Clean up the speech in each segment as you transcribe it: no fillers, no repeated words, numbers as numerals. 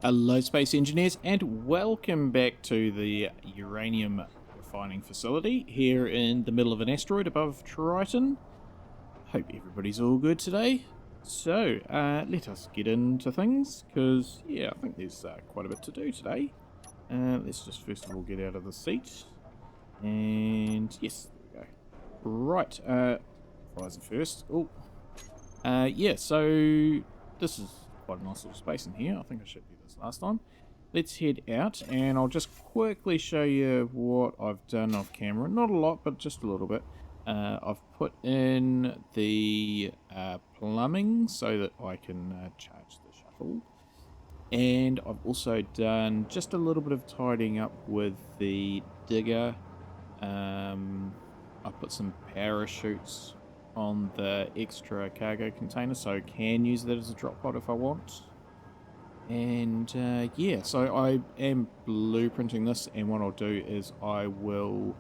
Hello Space Engineers and welcome back to the uranium refining facility here in the middle of an asteroid above Triton. Hope everybody's all good today. So let us get into things because yeah, I think there's quite a bit to do today. Let's just first of all get out of the seat and yes, there we go. Right, Finalizing first. Oh, yeah, so this is quite a nice little space in here. I think I showed you this last time. Let's head out and I'll just quickly show you what I've done off camera. Not a lot, but just a little bit. I've put in the plumbing so that I can charge the shuttle. And I've also done just a little bit of tidying up with the digger. I put some parachutes on the extra cargo container so I can use that as a drop pod if I want. And yeah, so I am blueprinting this, and what I'll do is I'll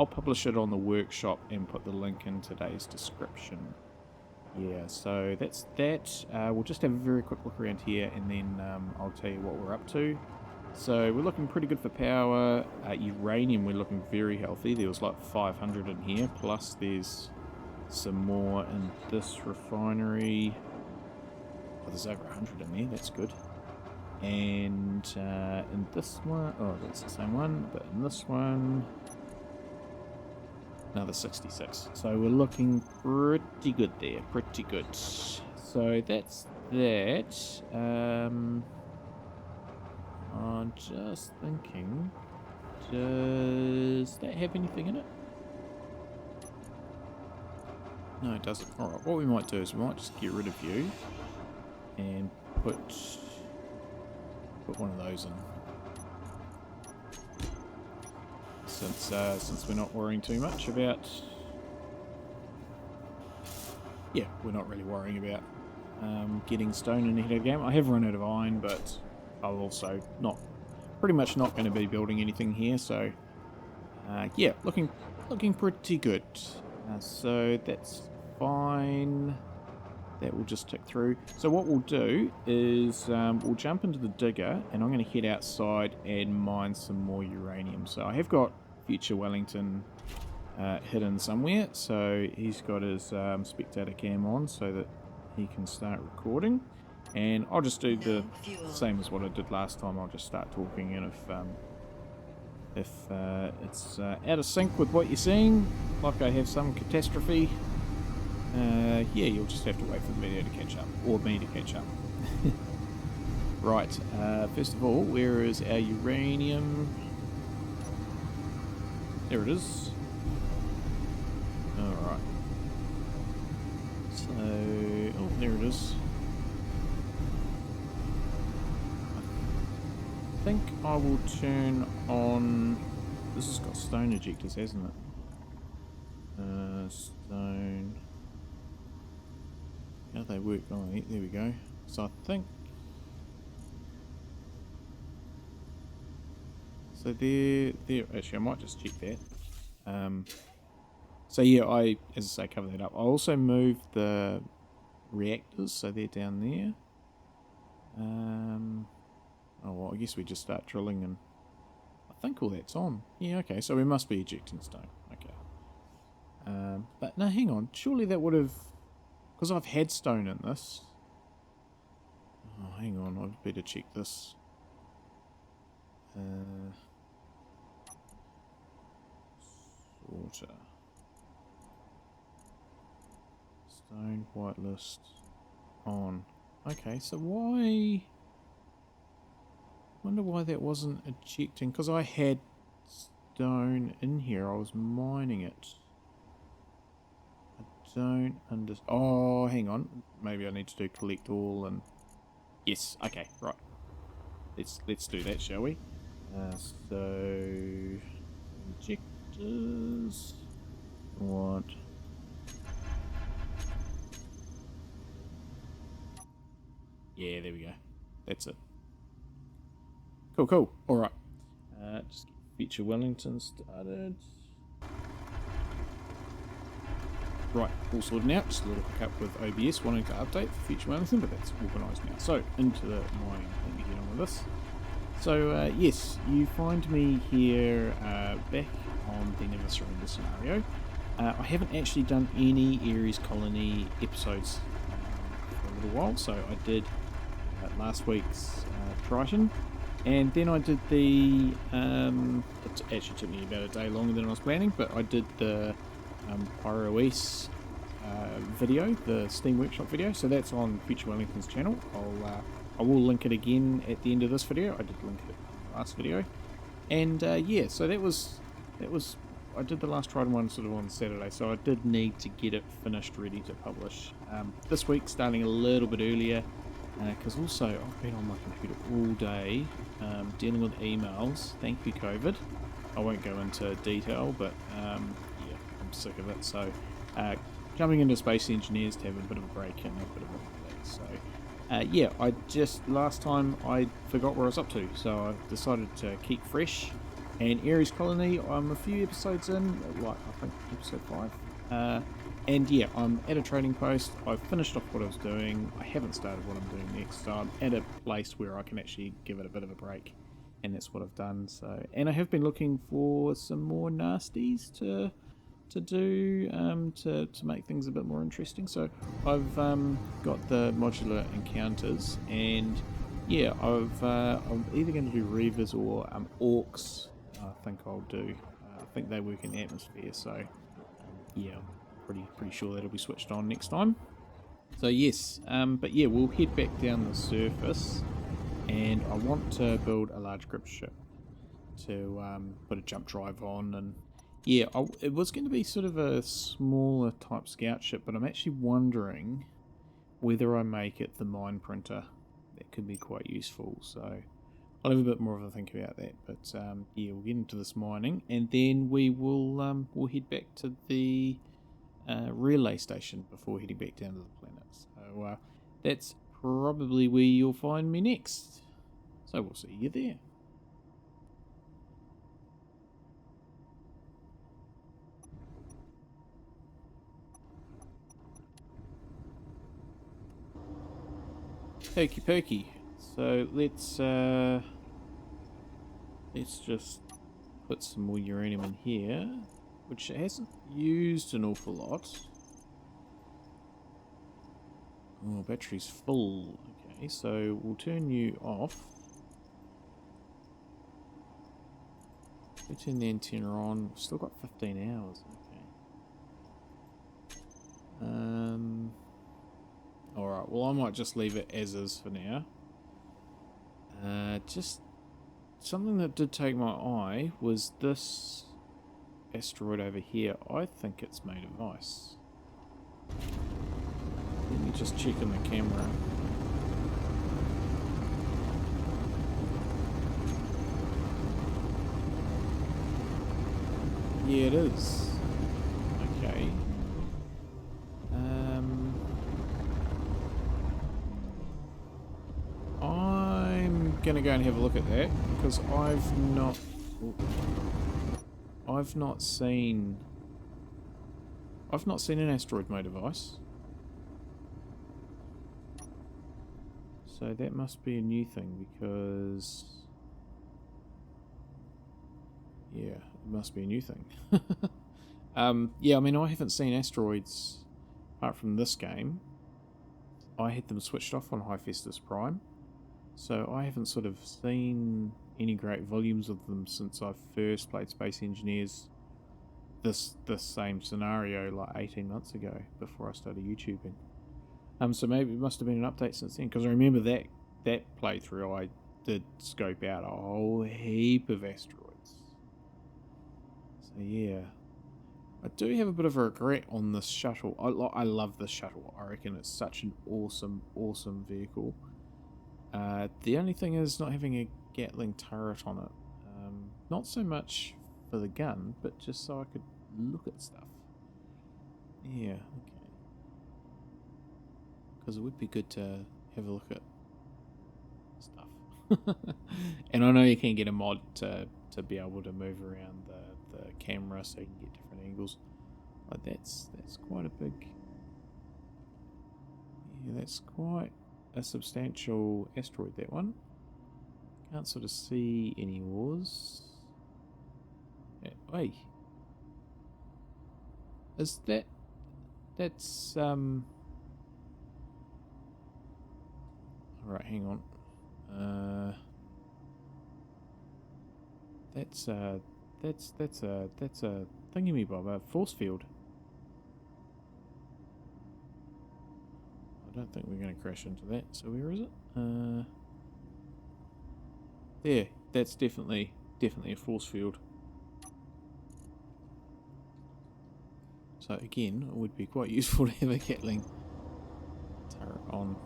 publish it on the workshop and put the link in today's description. Yeah, so that's that. We'll just have a very quick look around here and then I'll tell you what we're up to. So we're looking pretty good for power. Uranium, we're looking very healthy. There was like 500 in here, plus there's some more in this refinery. Oh, there's over 100 in there, that's good. And in this one, oh, that's the same one, but in this one, another 66. So we're looking pretty good there, pretty good. So that's that. I'm just thinking, does that have anything in it? No, it doesn't. Alright, what we might do is we might just get rid of you and put one of those in. Since we're not worrying too much about... Yeah, we're not really worrying about getting stone in ahead of the game. I have run out of iron, but I'll also pretty much not going to be building anything here, so yeah, looking pretty good. So that's fine. That will just tick through. So what we'll do is we'll jump into the digger and I'm going to head outside and mine some more uranium. So I have got future Wellington hidden somewhere. So he's got his spectator cam on so that he can start recording. And I'll just do the same as what I did last time. I'll just start talking, and if it's out of sync with what you're seeing, like I have some catastrophe, yeah, you'll just have to wait for the video to catch up, or me to catch up. Right, first of all, where is our uranium? There it is. Alright. So, oh, there it is. I think I will turn on... This has got stone ejectors, hasn't it? Stone... How do they work? Oh, there we go. So I think... So there... Actually, I might just check that. So yeah, as I say, cover that up. I also moved the reactors, so they're down there. Oh, well, I guess we just start drilling, and I think all that's on. Yeah, okay, so we must be ejecting stone. Okay. But no, hang on. Surely that would have... Because I've had stone in this. Oh, hang on. I'd better check this. Sorter. Stone whitelist on. Okay, so why... Wonder why that wasn't ejecting, because I had stone in here. I was mining it. I don't understand. Oh, hang on. Maybe I need to do collect all and... Yes, okay, right. Let's do that, shall we? So... Injectors... What? Yeah, there we go. That's it. Cool, cool. Alright. Just get future Wellington started. Right, all sorted now. Just a little hiccup with OBS wanting to update for future Wellington, but that's organised now. So, into the mining. Let me get on with this. So, yes, you find me here back on the Never Surrender scenario. I haven't actually done any Ares Colony episodes for a little while, so I did last week's Triton, and then I did the, it actually took me about a day longer than I was planning, but I did the Pyroese video, the Steam Workshop video, so that's on Future Wellington's channel. I will link it again at the end of this video. I did link it in the last video, and yeah, so that was I did the last Triton one sort of on Saturday, so I did need to get it finished, ready to publish this week, starting a little bit earlier, because also I've been on my computer all day dealing with emails. Thank you, COVID. I won't go into detail, but yeah, I'm sick of it. So coming into Space Engineers to have a bit of a break and a bit of a relax. So yeah, I just last time I forgot where I was up to, so I decided to keep fresh. And Ares Colony, I'm a few episodes in, like I think episode 5. And yeah, I'm at a trading post. I've finished off what I was doing. I haven't started what I'm doing next, so I'm at a place where I can actually give it a bit of a break, and that's what I've done. So, and I have been looking for some more nasties to do to make things a bit more interesting. So I've got the modular encounters, and yeah, I'm either going to do Reavers or orcs. I think I'll do. I think they work in the atmosphere, so yeah, I'm pretty sure that'll be switched on next time. So yes, but yeah, we'll head back down the surface, and I want to build a large crypt ship to put a jump drive on, and yeah, it was going to be sort of a smaller type scout ship, but I'm actually wondering whether I make it the mine printer. That could be quite useful, so I'll have a bit more of a think about that. But yeah, we'll get into this mining, and then we'll head back to the relay station before heading back down to the planet. So that's probably where you'll find me next. So we'll see you there. Okie pokey. So let's just put some more uranium in here, which it hasn't used an awful lot. Oh, battery's full. Okay, so we'll turn you off. We'll turn the antenna on. We've still got 15 hours. Okay. Alright, well I might just leave it as is for now. Just something that did take my eye was this asteroid over here. I think it's made of ice. Let me just check in the camera. Yeah, it is. Okay. I'm gonna go and have a look at that because I've not seen an asteroid made of ice. So that must be a new thing because yeah, it must be a new thing. Yeah, I mean I haven't seen asteroids apart from this game. I had them switched off on Hephaestus Prime. So I haven't sort of seen any great volumes of them since I first played Space Engineers this same scenario like 18 months ago before I started YouTubing. So maybe it must have been an update since then, because I remember that playthrough I did scope out a whole heap of asteroids. So yeah, I do have a bit of a regret on this shuttle. I love this shuttle. I reckon it's such an awesome vehicle. The only thing is not having a Gatling turret on it. Not so much for the gun, but just so I could look at stuff. Yeah, okay. Because it would be good to have a look at stuff. And I know you can get a mod to be able to move around the camera so you can get different angles. Like that's quite a big. Yeah, that's quite a substantial asteroid, that one. Can't sort of see any ores. Wait. Is that's alright, hang on. That's a thingy-me-bob, a force field. I don't think we're going to crash into that. So where is it? There. That's definitely a force field. So again, it would be quite useful to have a Gatling turret on.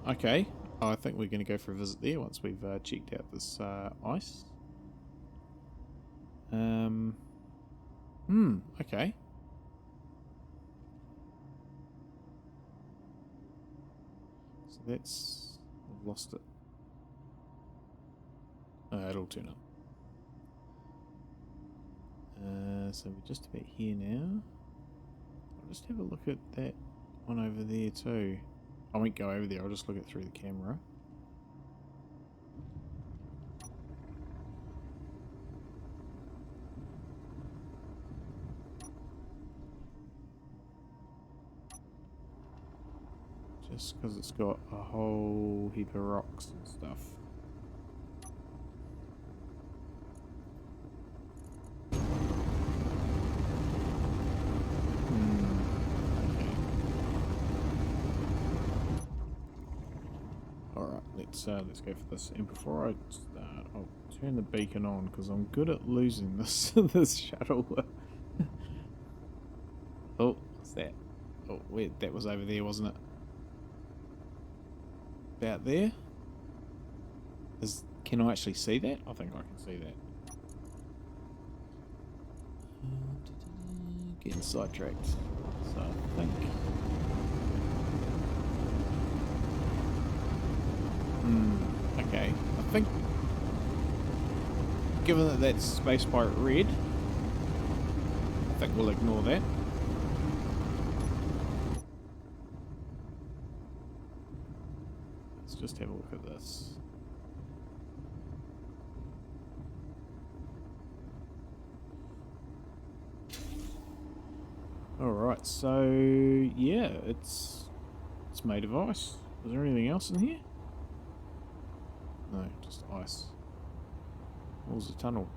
Okay. Oh, I think we're going to go for a visit there once we've checked out this ice. Okay. So that's... I've lost it. It'll turn up. So we're just about here now. I'll just have a look at that one over there too. I won't go over there, I'll just look it through the camera. Just because it's got a whole heap of rocks and stuff. Let's go for this. And before I start, I'll turn the beacon on because I'm good at losing this this shuttle. Oh, what's that? Oh, wait, that was over there, wasn't it? About there? Can I actually see that? I think I can see that. Getting sidetracked. So I think. Okay, I think, given that that's Space Pirate Red, I think we'll ignore that. Let's just have a look at this. Alright, so yeah, it's made of ice. Is there anything else in here? No, just ice. What was the tunnel?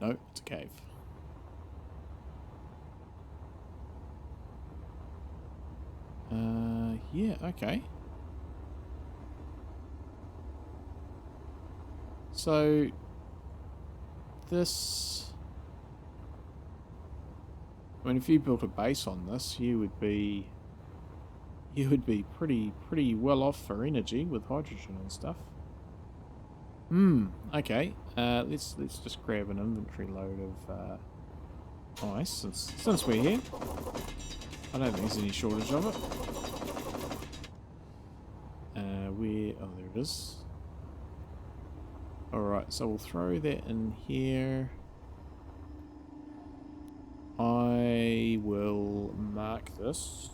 No, it's a cave. Yeah, okay. So this, I mean, if you built a base on this, you would be pretty well off for energy with hydrogen and stuff. Okay. Let's just grab an inventory load of ice since we're here. I don't think there's any shortage of it. Oh, there it is. Alright, so we'll throw that in here. I will mark this.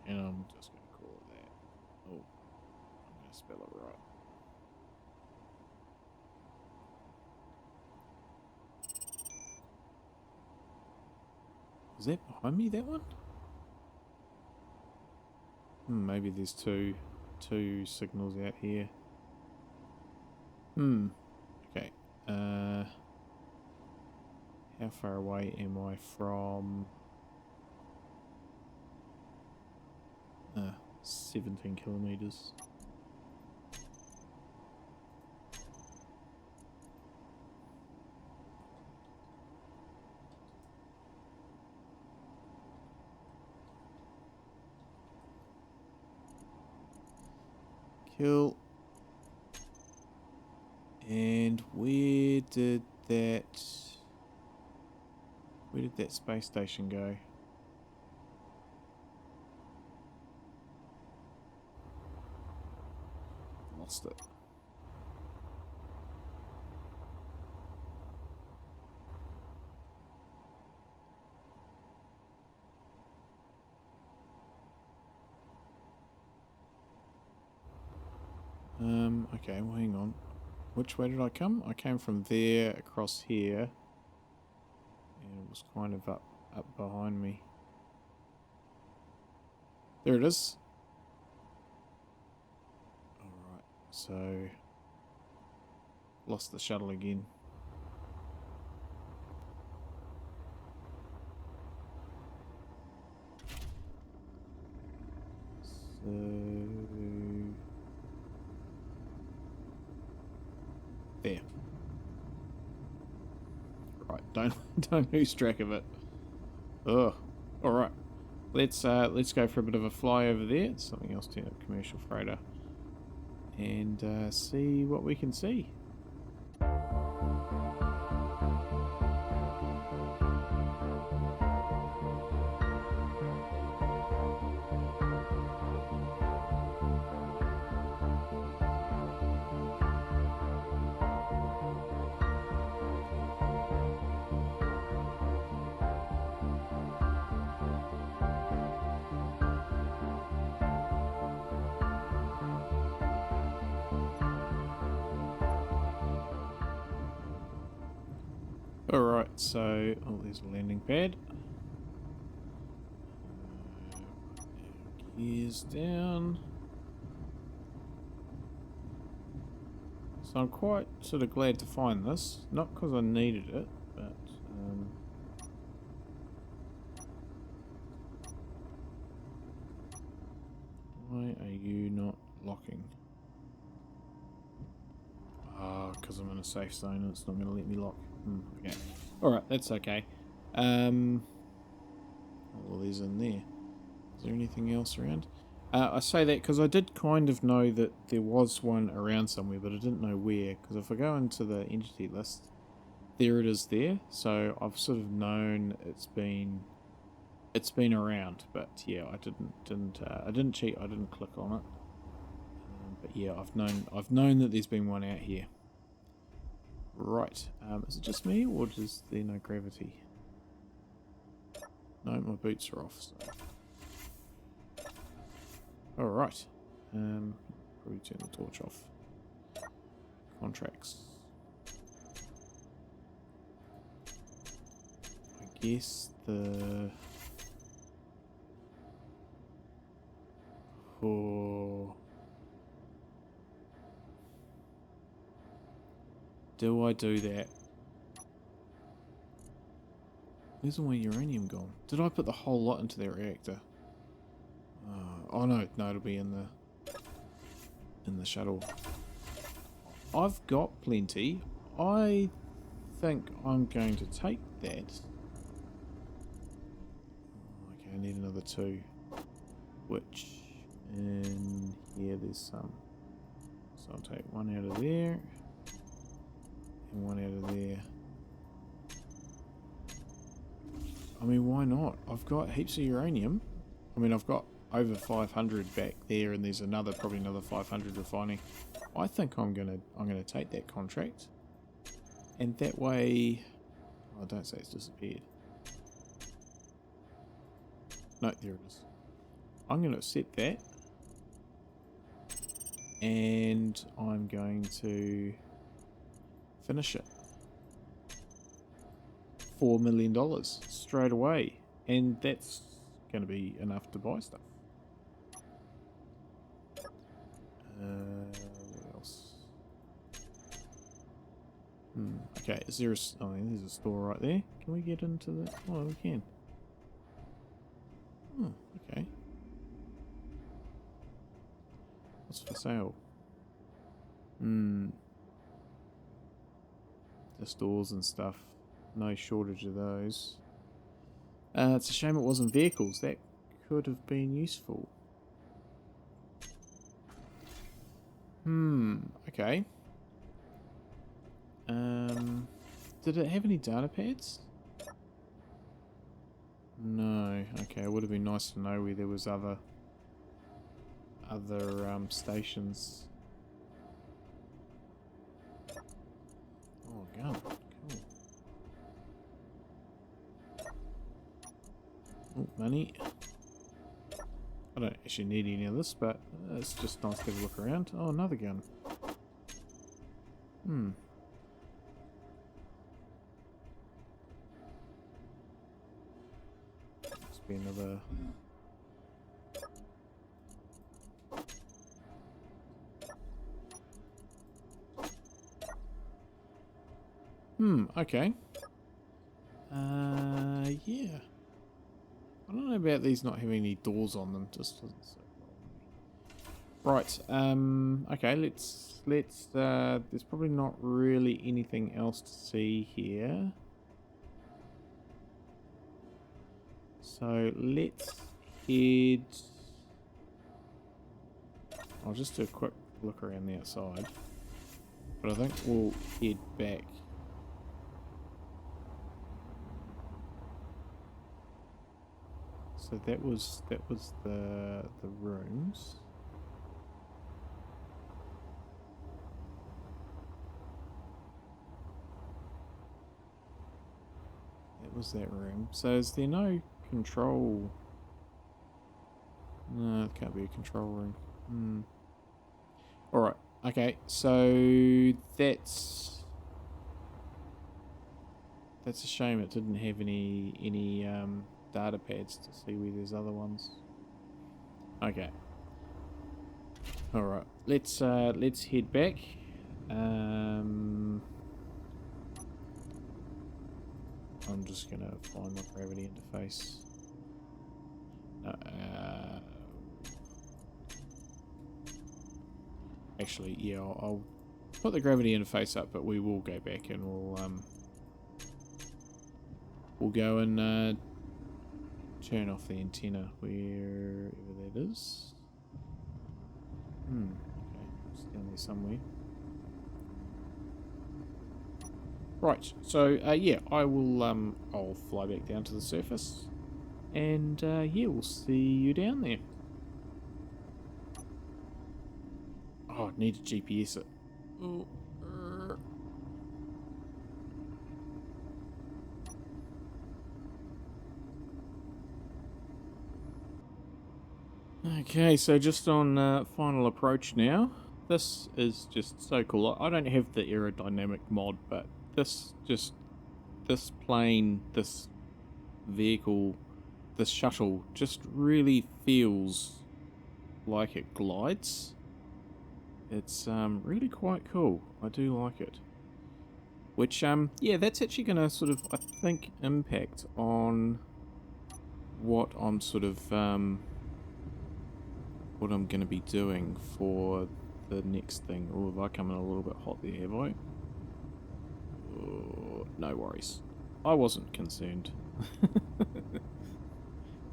And I'm just going to call it that. Oh, I'm going to spell it right. Is that behind me, that one? Maybe there's two signals out here. Okay. How far away am I from... 17 kilometers. Cool. And where did that space station go? lost it. Okay, well hang on. Which way did I come? I came from there across here. And it was kind of up behind me. There it is. Alright, so lost the shuttle again. So there. Right, don't lose track of it. Ugh. Alright. Let's go for a bit of a fly over there. It's something else to a commercial freighter. And see what we can see. Alright, so there's a landing pad. Gears down. So I'm quite sort of glad to find this. Not because I needed it, but why are you not locking? Ah, because I'm in a safe zone and it's not going to let me lock. Okay. Alright, that's okay. All these in there. Is there anything else around? I say that because I did kind of know that there was one around somewhere, but I didn't know where. Because if I go into the entity list, there it is there. So I've sort of known it's been around. But yeah, I didn't cheat. I didn't click on it. But yeah, I've known that there's been one out here. Right. Is it just me, or is there no gravity? No, my boots are off. So. Alright. Probably turn the torch off. Contracts. I guess the... Oh... Do I do that? Where's all my uranium gone? Did I put the whole lot into their reactor? Oh no, it'll be in the shuttle. I've got plenty. I think I'm going to take that. Okay, I need another 2. Which in here there's some. So I'll take one out of there. And one out of there. I mean, why not? I've got heaps of uranium. I mean, I've got over 500 back there, and there's probably another 500 refining. I think I'm gonna take that contract, and that way, oh, don't say it's disappeared. No, there it is. I'm gonna accept that, and I'm going to finish it. $4 million straight away, and that's going to be enough to buy stuff. What else? Okay, is there a... Oh, there's a store right there. Can we get into the... Oh, we can. Okay. What's for sale? The stores and stuff. No shortage of those. It's a shame it wasn't vehicles. That could have been useful. Okay. Did it have any data pads? No. Okay, it would have been nice to know where there was other stations. Oh, money. I don't actually need any of this, but it's just nice to have a look around. Oh, another gun. Hmm. Must be another... Okay. Yeah. I don't know about these not having any doors on them, just doesn't sit well with me. Right, okay, let's, there's probably not really anything else to see here. So, let's head... I'll just do a quick look around the outside. But I think we'll head back. So that was the rooms. That was that room. So is there no control? No, it can't be a control room. Alright, okay, so that's a shame it didn't have any data pads to see where there's other ones. Okay. Alright, let's head back. I'm just gonna find my gravity interface. Actually, yeah, I'll put the gravity interface up, but we will go back and we'll go and turn off the antenna wherever that is. Okay, it's down there somewhere. Right, so yeah, I will I'll fly back down to the surface, and yeah, we'll see you down there. Oh, I need to GPS it. Oh, Okay, so just on final approach now. This is just so cool. I don't have the aerodynamic mod, but this plane, this vehicle, this shuttle just really feels like it glides. It's really quite cool. I do like it. Which yeah, that's actually going to sort of, I think, impact on what I'm sort of what I'm going to be doing for the next thing. Oh, have I come in a little bit hot there, have I? Oh, no worries. I wasn't concerned.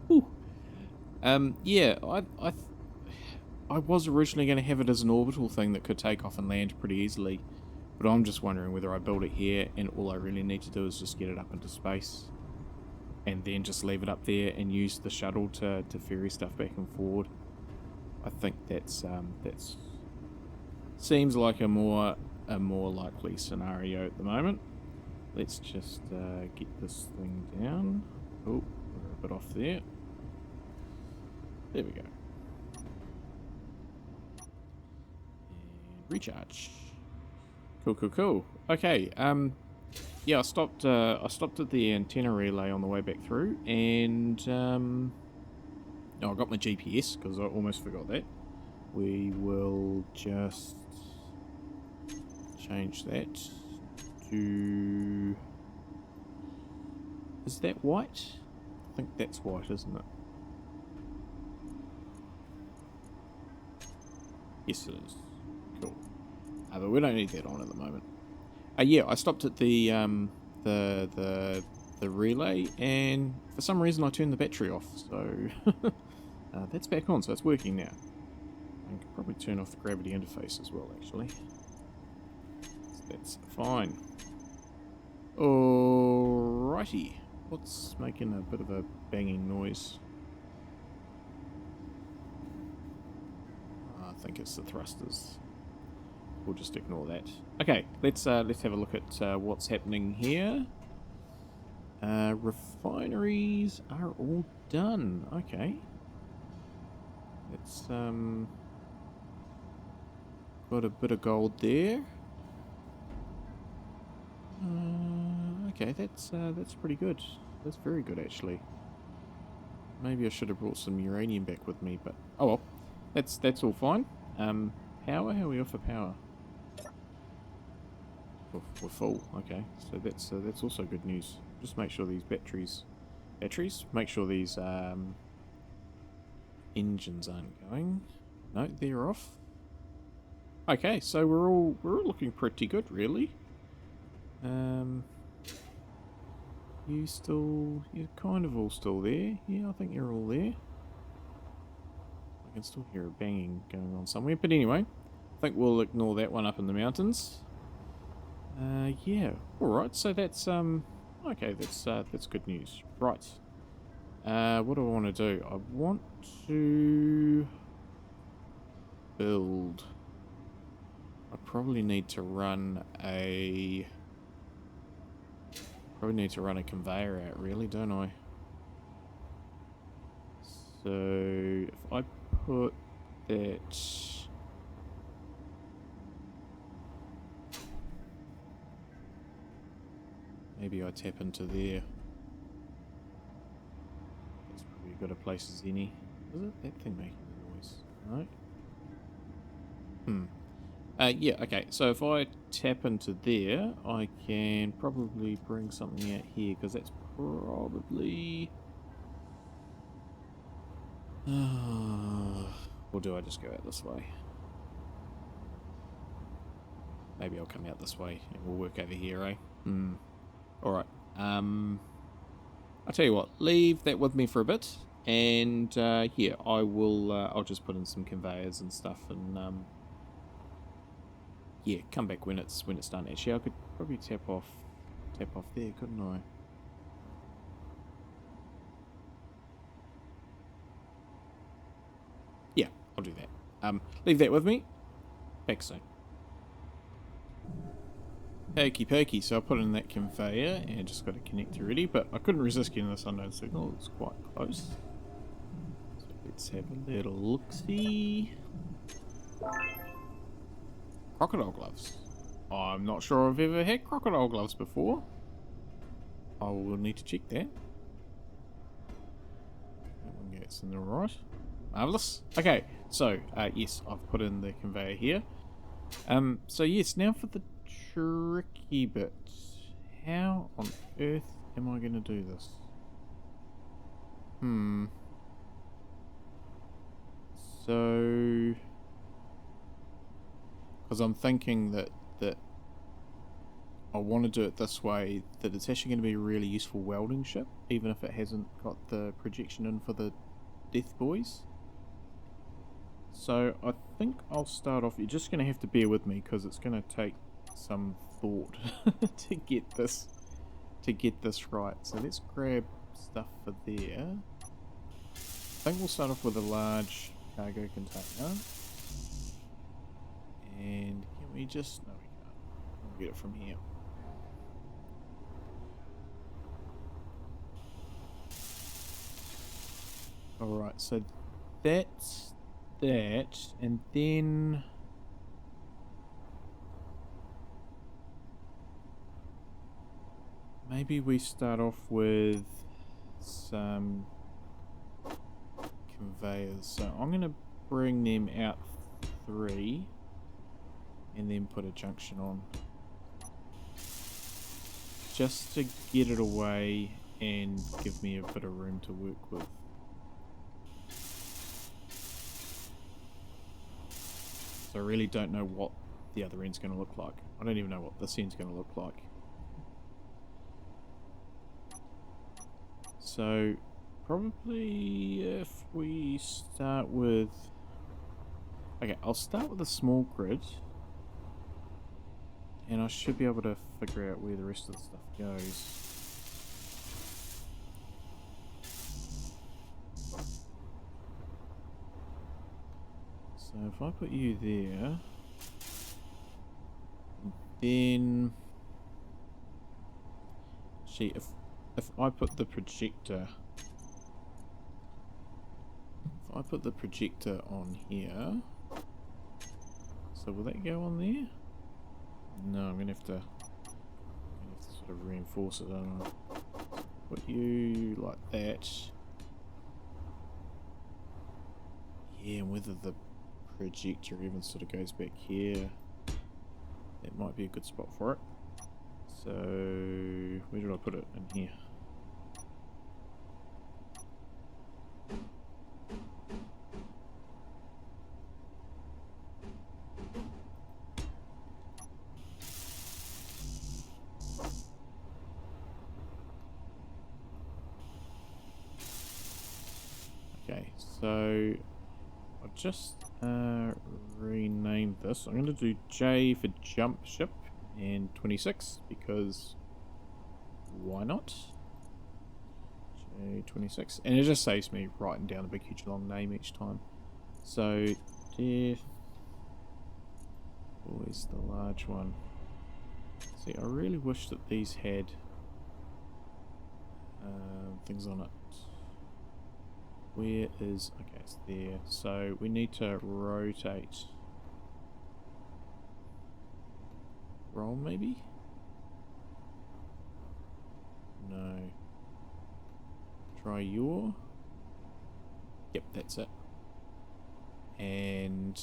Ooh. Yeah, I was originally going to have it as an orbital thing that could take off and land pretty easily, but I'm just wondering whether I build it here and all I really need to do is just get it up into space and then just leave it up there and use the shuttle to ferry stuff back and forward. I think that's seems like a more likely scenario at the moment. Let's just get this thing down. Oh, we're a bit off there. There we go. And recharge. Cool. Okay. Yeah, I stopped at the antenna relay on the way back through, and oh, I got my GPS because I almost forgot that. We will just change that to... Is that white? I think that's white, isn't it? Yes, it is. Cool. But we don't need that on at the moment. Yeah, I stopped at the relay, and for some reason I turned the battery off, so that's back on, so it's working now. I can probably turn off the gravity interface as well, actually. So that's fine. Alrighty. What's making a bit of a banging noise? I think it's the thrusters. We'll just ignore that. Okay, let's have a look at what's happening here. Refineries are all done. Okay. It's got a bit of gold there. Okay, that's pretty good. That's very good actually. Maybe I should have brought some uranium back with me, but oh well. That's all fine. Power? How are we off for power? We're full. Okay, so that's also good news. Just make sure these batteries. Make sure these engines aren't going. No, they're off. Okay, so we're all looking pretty good, really. You're kind of all still there. Yeah, I think you're all there. I can still hear a banging going on somewhere, but anyway, I think we'll ignore that one up in the mountains. Yeah. All right. So that's okay. That's good news. Right. What do I want to do? I want to build. I probably need to run a. Probably need to run a conveyor out, really, don't I? So if I put that. Maybe I tap into there. That's probably as good a place as any. Is it? That thing making a noise? No? Yeah, okay. So if I tap into there, I can probably bring something out here, because that's probably... or do I just go out this way? Maybe I'll come out this way and we'll work over here, eh? Alright. I'll tell you what, leave that with me for a bit, and yeah, I'll just put in some conveyors and stuff, and yeah, come back when it's done. Actually, I could probably tap off there, couldn't I? Yeah, I'll do that. Leave that with me. Back soon. Okie pokey, so I put in that conveyor and just got a connector ready, but I couldn't resist getting this unknown signal. It's quite close. So let's have a little look-see. Crocodile gloves. I'm not sure I've ever had crocodile gloves before. I will need to check that. That one gets in the right. Marvellous. Okay, so yes, I've put in the conveyor here. So yes, now for the tricky bit. How on earth am I going to do this? So, because I'm thinking that I want to do it this way, that it's actually going to be a really useful welding ship, even if it hasn't got the projection in for the Death Buoys. So I think I'll start off. You're just going to have to bear with me, because it's going to take some thought to get this right. So let's grab stuff for there. I think we'll start off with a large cargo container. And can we just... no, we can't. We'll get it from here. Alright, so that's that, and then... maybe we start off with some conveyors. So I'm going to bring them out 3 and then put a junction on, just to get it away and give me a bit of room to work with. So I really don't know what the other end's going to look like. I don't even know what this end's going to look like. So probably if we start with... okay, I'll start with a small grid, and I should be able to figure out where the rest of the stuff goes. So if I put you there, then... see, if if I put the projector on here, so will that go on there? No, I'm gonna have to sort of reinforce it. I don't know. Put you like that. Yeah, and whether the projector even sort of goes back here, that might be a good spot for it. So where did I put it? In here. Okay, so I've just renamed this. I'm going to do J for jump ship and 26 because why not? J26, and it just saves me writing down a big huge long name each time. So Death Buoy's the large one. See, I really wish that these had things on it. Where is... okay, it's there. So we need to rotate. Roll maybe? No. Try your... yep, that's it. And...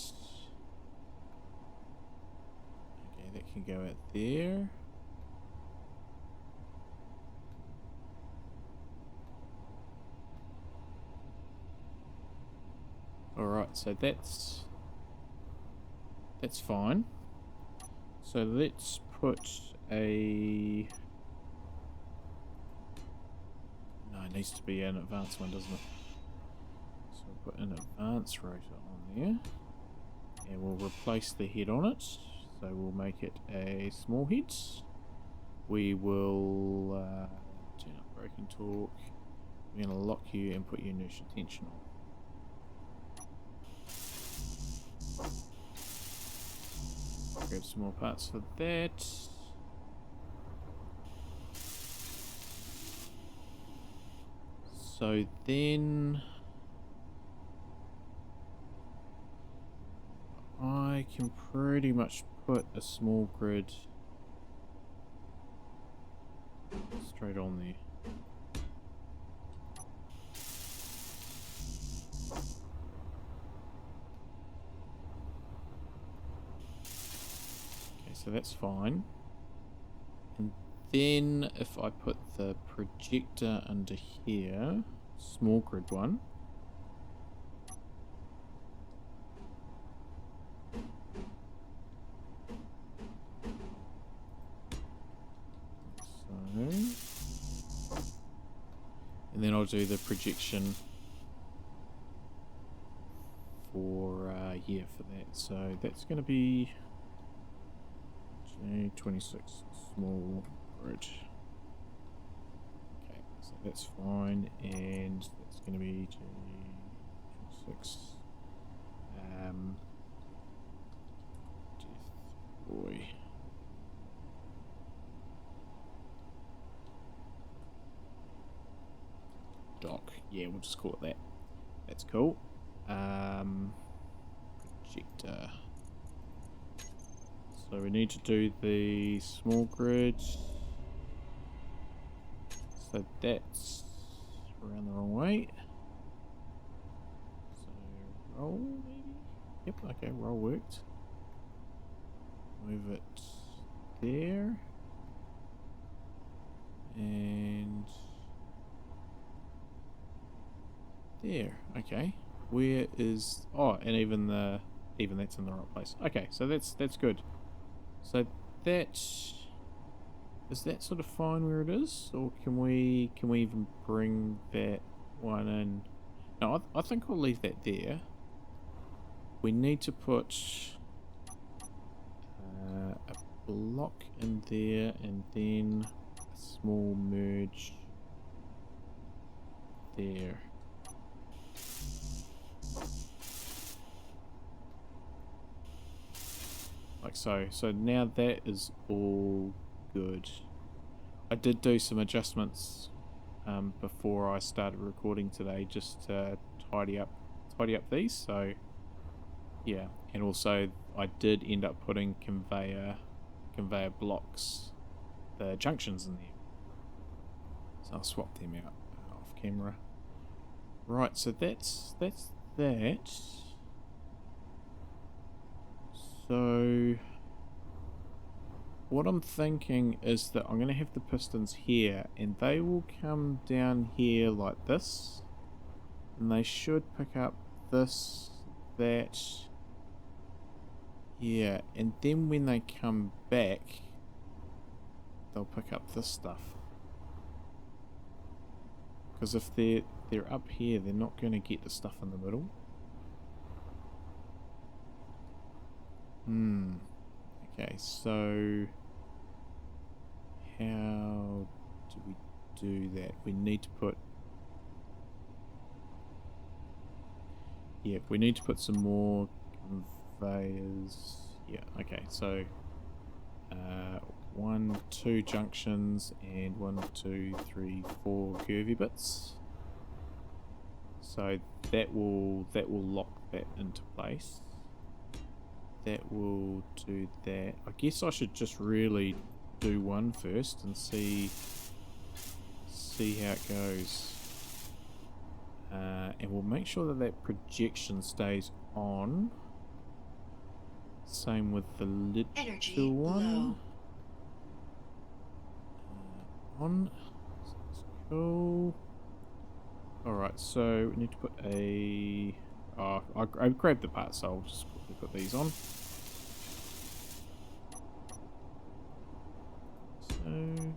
okay, that can go out there. Alright, so that's fine. So let's put a... no, it needs to be an advanced one, doesn't it? So we'll put an advanced rotor on there. And we'll replace the head on it. So we'll make it a small head. We will turn up braking torque. We're going to lock you and put your inertia tension on. Grab some more parts for that. So then I can pretty much put a small grid straight on there. So that's fine. And then if I put the projector under here, small grid one. So, and then I'll do the projection for yeah, for that. So that's going to be J26 small grid. Okay, so that's fine, and that's going to be J26 Death Buoy. Dock. Yeah, we'll just call it that. That's cool. Projector. So we need to do the small grid. So that's around the wrong way. So roll maybe? Yep, okay, roll worked. Move it there. And there, okay. Where is... oh, and even that's in the right place. Okay, so that's good. So that... is that sort of fine where it is? Or can we even bring that one in? No, I think I'll leave that there. We need to put a block in there and then a small merge there. Like so. So now that is all good. I did do some adjustments before I started recording today, just to tidy up these. So yeah, and also I did end up putting conveyor blocks, the junctions in there. So I'll swap them out off camera. Right, so that's that. So what I'm thinking is that I'm going to have the pistons here, and they will come down here like this, and they should pick up this, that, yeah, and then when they come back, they'll pick up this stuff. Because if they're up here, they're not going to get the stuff in the middle. Okay, so how do we do that? We need to put... yeah, we need to put some more conveyors. Yeah, okay, so 1, 2 junctions and 1, 2, 3, 4 curvy bits. So that will lock that into place. That will do that. I guess I should just really do one first and see how it goes. And we'll make sure that projection stays on. Same with the little one. On. That's cool. Alright, so we need to put a... oh, I grabbed the parts, so I'll just quickly put these on. So...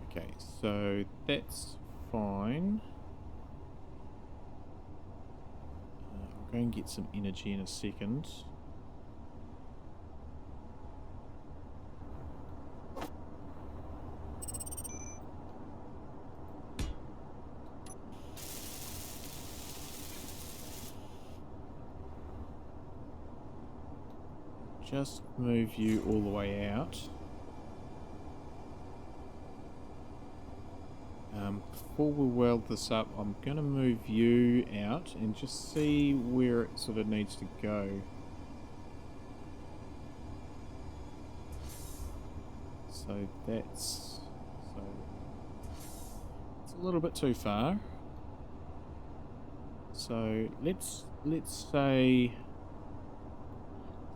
okay, so that's fine. I'll go and get some energy in a second. Just move you all the way out. Before we weld this up, I'm going to move you out and just see where it sort of needs to go. So it's a little bit too far. So let's say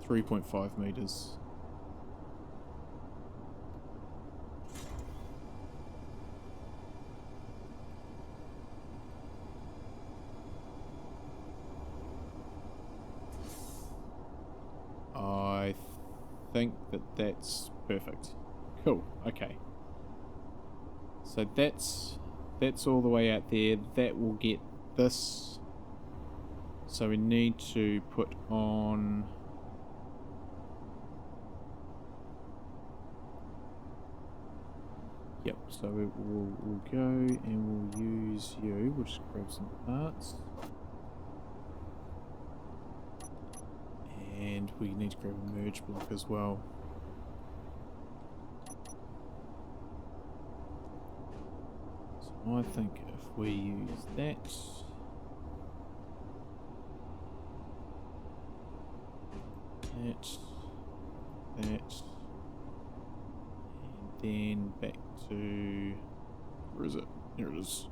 3.5 meters. I think that's perfect. Cool. Okay. So that's all the way out there. That will get this. So we need to put on... yep, so we'll go and we'll use you. We'll just grab some parts. And we need to grab a merge block as well. So I think if we use that... that, and then back to, where is it? Here it is.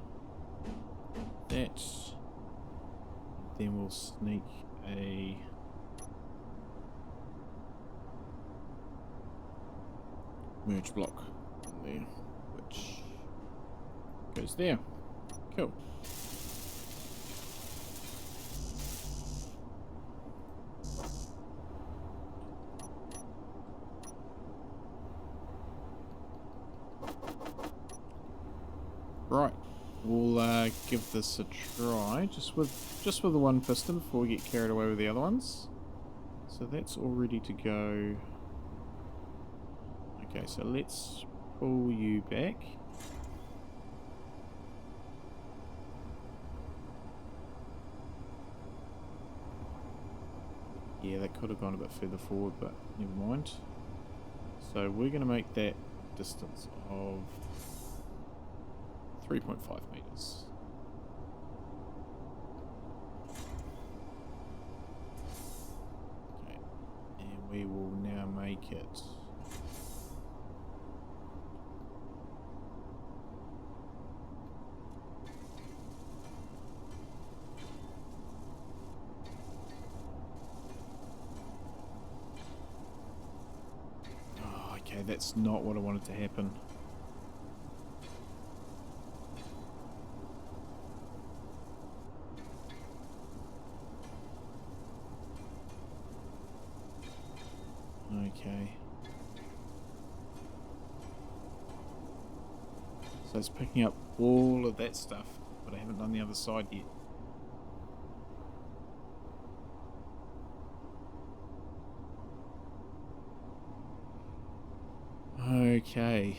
That, then we'll sneak a merge block in there, which goes there. Cool. Right, we'll give this a try, just with the one piston before we get carried away with the other ones. So that's all ready to go. Okay, so let's pull you back. Yeah, that could have gone a bit further forward, but never mind. So we're going to make that distance of 3.5 meters. Okay, and we will now make it okay, that's not what I wanted to happen. Okay. So it's picking up all of that stuff, but I haven't done the other side yet. Okay.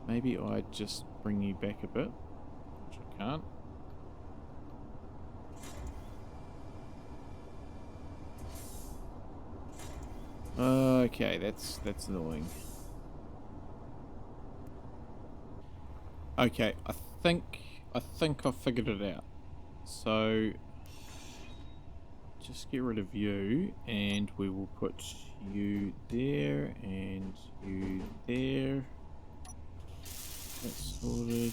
Maybe I just bring you back a bit, which I can't. Okay, that's annoying. Okay, I think I've figured it out. So just get rid of you, and we will put you there and you there. That's sorted.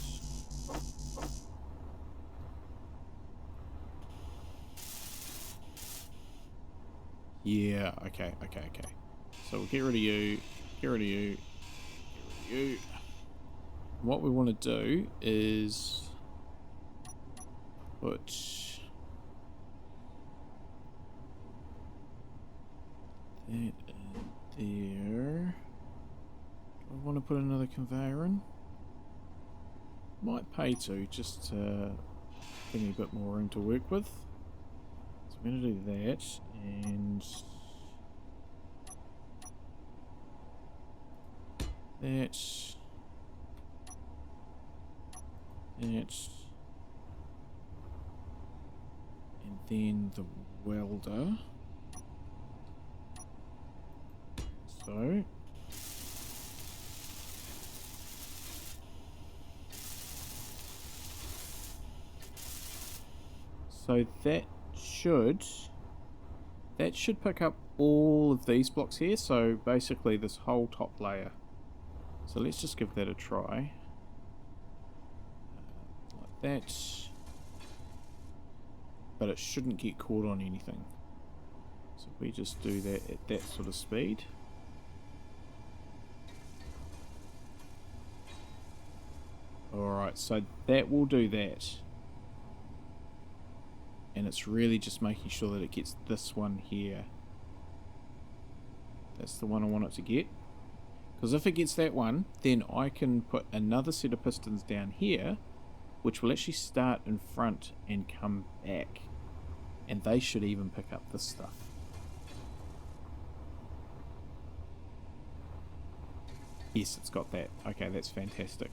Yeah, okay. So we'll get rid of you, get rid of you, get rid of you. What we want to do is put that in there. Do I want to put another conveyor in? Might pay to, just to give me a bit more room to work with. So I'm going to do that, and that, and then the welder. So that should pick up all of these blocks here, so basically this whole top layer. So let's just give that a try. Like that. But it shouldn't get caught on anything. So if we just do that at that sort of speed. Alright, so that will do that. And it's really just making sure that it gets this one here. That's the one I want it to get. Because if it gets that one, then I can put another set of pistons down here, which will actually start in front and come back. And they should even pick up this stuff. Yes, it's got that. Okay, that's fantastic.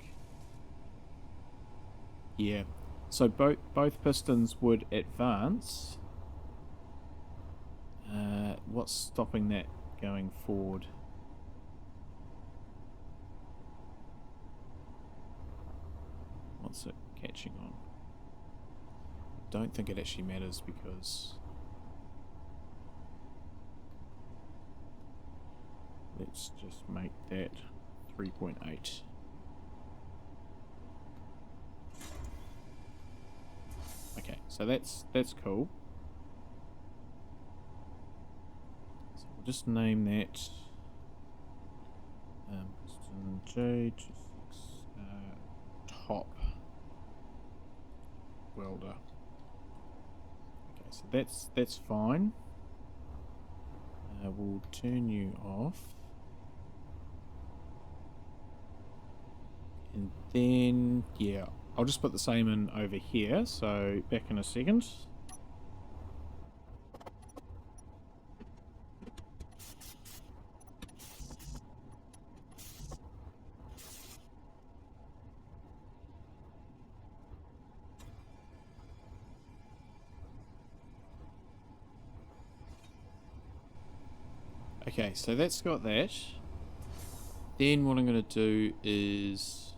Yeah. So both pistons would advance. What's stopping that going forward? What's it catching on? I don't think it actually matters because let's just make that 3.8. Okay, so that's cool. So we'll just name that piston J26 top welder. Okay, so that's fine. We'll turn you off. And then, yeah, I'll just put the same in over here, so back in a second. Okay, so that's got that. Then what I'm going to do is...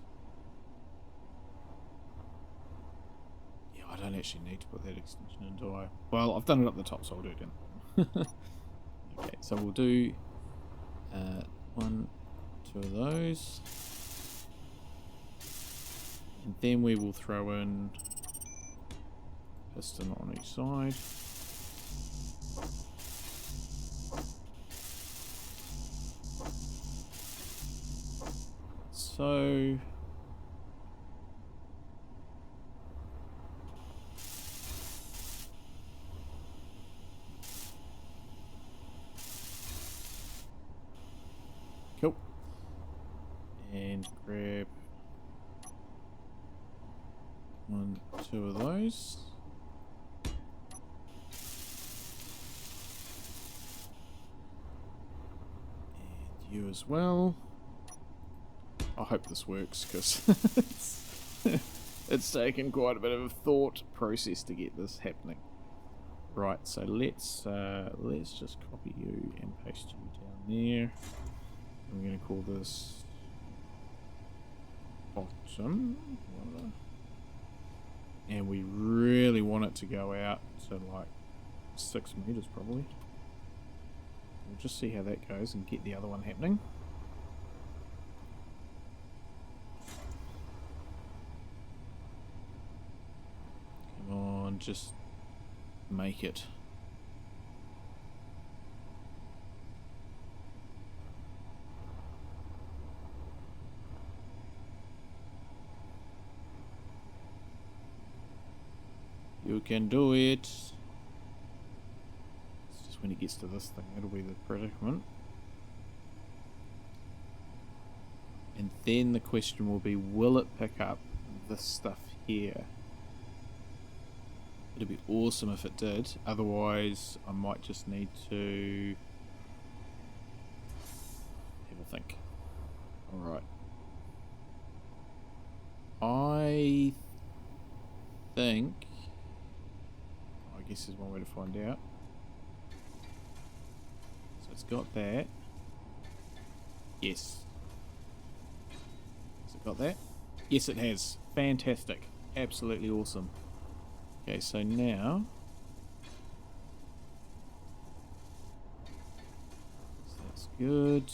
Yeah, I don't actually need to put that extension in, do I? Well, I've done it up the top, so I'll do it down. Okay, so we'll do 1, 2 of those. And then we will throw in piston on each side. So cool. And grab 1, 2 of those. And you as well. I hope this works, because it's taken quite a bit of a thought process to get this happening. Right, so let's just copy you and paste you down there. I'm going to call this bottom, and we really want it to go out to like 6 meters probably. We'll just see how that goes and get the other one happening. Come on, just make it. You can do it. It's just when it gets to this thing, that'll be the predicament. And then the question will be, will it pick up this stuff here? It'd be awesome if it did. Otherwise, I might just need to have a think. Alright. I think... I guess there's one way to find out. So it's got that. Yes. Has it got that? Yes, it has. Fantastic. Absolutely awesome. Okay, so now... So that's good.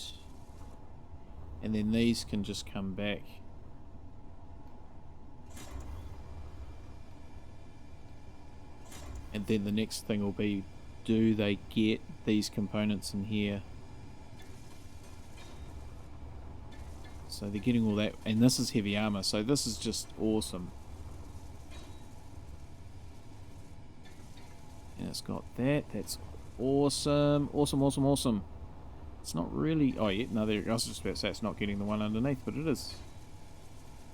And then these can just come back. And then the next thing will be, do they get these components in here? So they're getting all that, and this is heavy armor, so this is just awesome. And it's got that, that's awesome, awesome, awesome, awesome. It's not really, oh yeah, no, there, I was just about to say it's not getting the one underneath, but it is.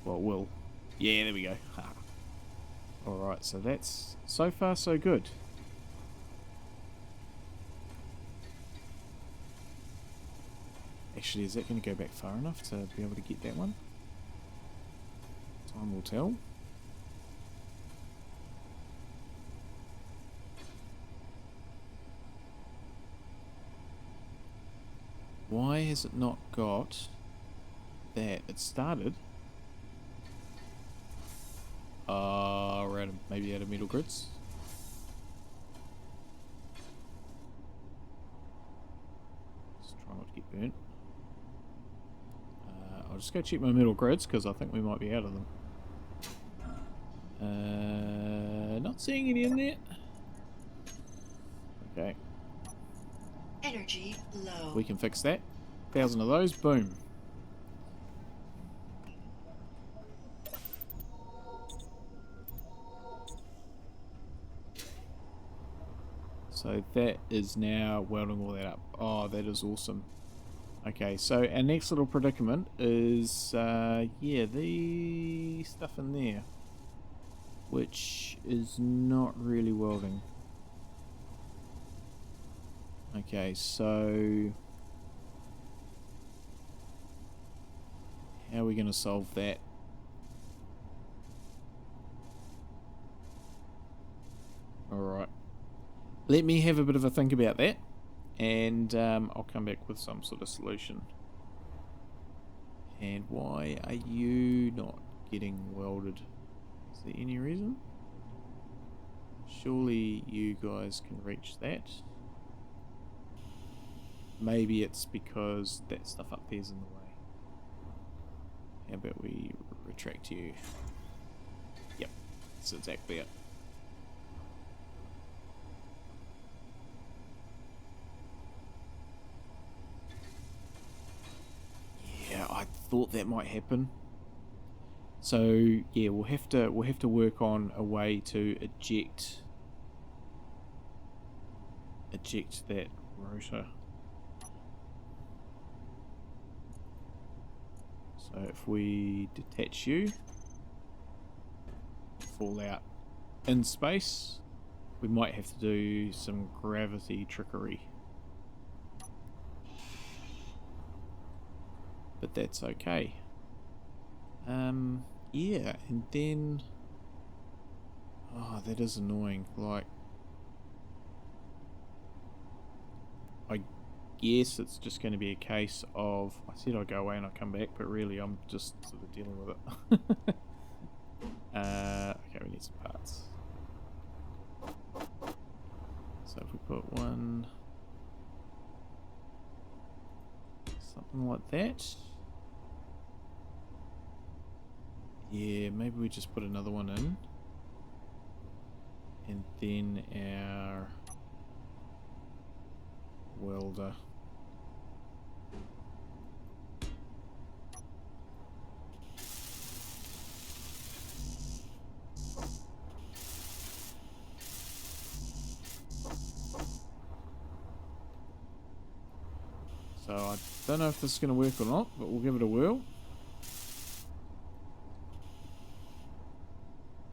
Well, it will. Yeah, there we go. Alright, so that's, so far so good. Actually, is that going to go back far enough to be able to get that one? Time will tell. Why has it not got that? It started. We're maybe out of metal grids. Just try not to get burnt. I'll just go check my metal grids because I think we might be out of them. Not seeing any in there. Okay. Energy low. We can fix that. 1,000 of those. Boom. So that is now welding all that up. Oh, that is awesome. Okay, so our next little predicament is, yeah, the stuff in there, which is not really welding. Okay, so how are we going to solve that? Alright. Let me have a bit of a think about that, and I'll come back with some sort of solution. And why are you not getting welded? Is there any reason? Surely you guys can reach that. Maybe it's because that stuff up there's in the way. How about we retract you? Yep, that's exactly it. Yeah, I thought that might happen. So yeah, we'll have to work on a way to eject that rotor. So if we detach you, fall out in space, we might have to do some gravity trickery. But that's okay. Yeah, and then... Oh, that is annoying. Like, I guess it's just going to be a case of... I said I'd go away and I'll come back, but really I'm just sort of dealing with it. Okay, we need some parts. So if we put one... something like that. Yeah, maybe we just put another one in. And then our welder. So I don't know if this is going to work or not, but we'll give it a whirl.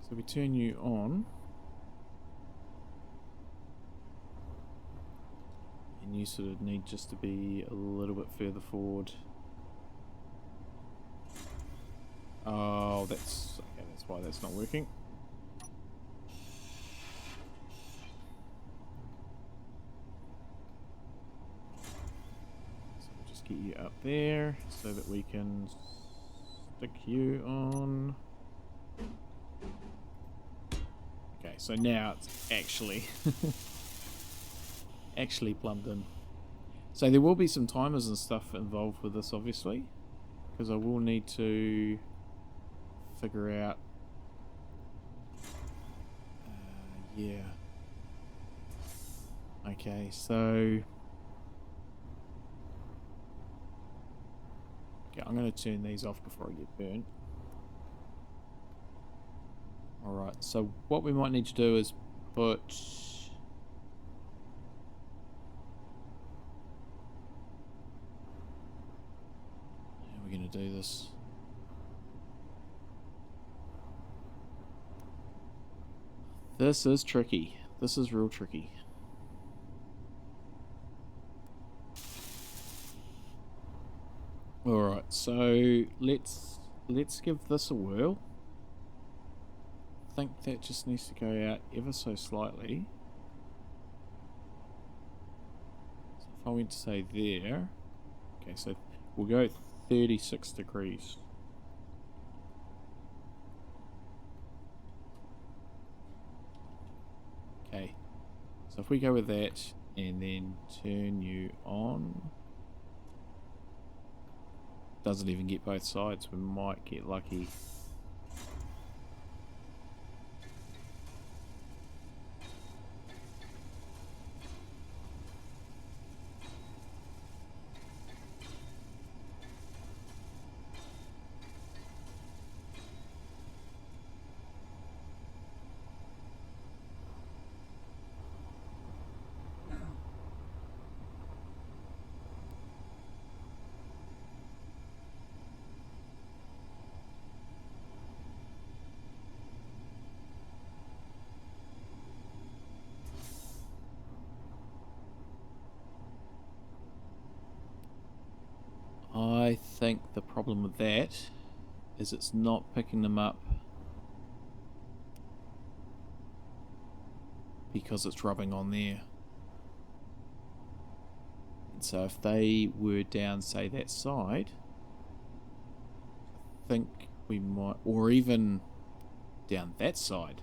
So we turn you on. And you sort of need just to be a little bit further forward. Oh, that's okay, that's why that's not working. So we'll just get you up there so that we can stick you on. Okay, so now it's actually actually plumbed in. So there will be some timers and stuff involved with this, obviously, because I will need to figure out yeah, okay, so okay, I'm going to turn these off before I get burnt. Alright, so what we might need to do is put... How are we going to do this? This is tricky. This is real tricky. Alright, so let's give this a whirl. I think that just needs to go out ever so slightly. So if I went to say there, okay, so we'll go 36 degrees. Okay, so if we go with that and then turn you on, doesn't even get both sides, we might get lucky. I think the problem with that is it's not picking them up because it's rubbing on there. So if they were down, say, that side, I think we might, or even down that side.